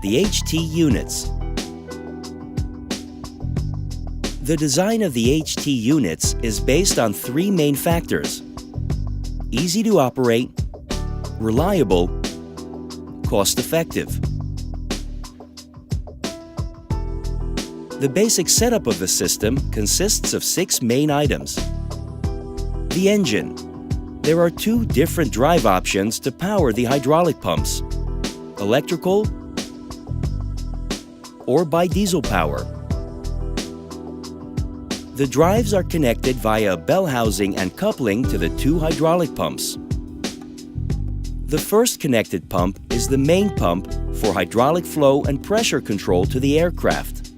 the HT units. The design of the HT units is based on three main factors: easy to operate, reliable, cost-effective. The basic setup of the system consists of 6 main items. The engine. There are 2 different drive options to power the hydraulic pumps: electrical or by diesel power. The drives are connected via a bell housing and coupling to the 2 hydraulic pumps. The first connected pump is the main pump for hydraulic flow and pressure control to the aircraft.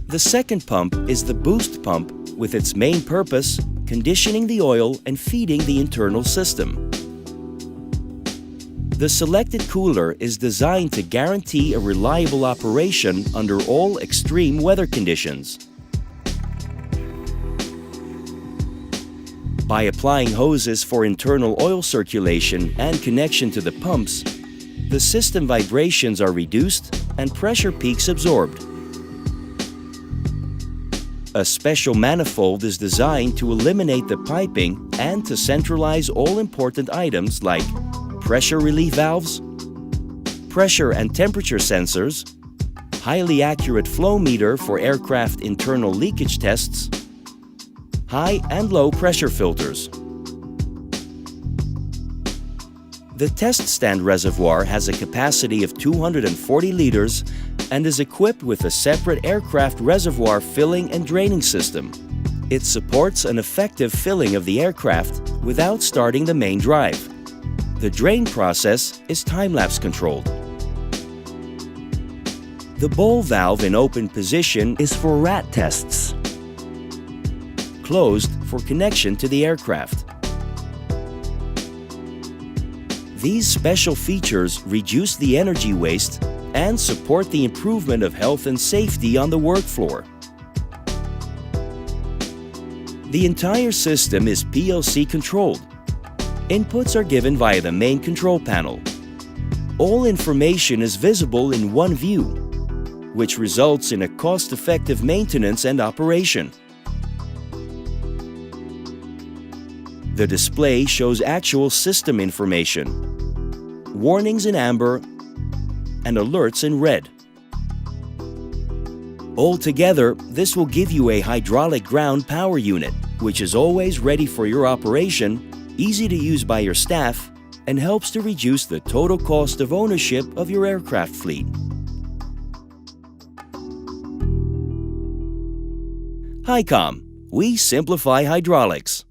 The second pump is the boost pump with its main purpose, conditioning the oil and feeding the internal system. The selected cooler is designed to guarantee a reliable operation under all extreme weather conditions. By applying hoses for internal oil circulation and connection to the pumps, the system vibrations are reduced and pressure peaks absorbed. A special manifold is designed to eliminate the piping and to centralize all important items like pressure relief valves, pressure and temperature sensors, highly accurate flow meter for aircraft internal leakage tests, high and low pressure filters. The test stand reservoir has a capacity of 240 liters and is equipped with a separate aircraft reservoir filling and draining system. It supports an effective filling of the aircraft without starting the main drive. The drain process is time-lapse controlled. The bowl valve in open position is for rat tests. Closed for connection to the aircraft. These special features reduce the energy waste and support the improvement of health and safety on the work floor. The entire system is PLC controlled. Inputs are given via the main control panel. All information is visible in one view, which results in a cost-effective maintenance and operation. The display shows actual system information, warnings in amber, and alerts in red. Altogether, this will give you a hydraulic ground power unit, which is always ready for your operation, easy to use by your staff, and helps to reduce the total cost of ownership of your aircraft fleet. HiCom, we simplify hydraulics.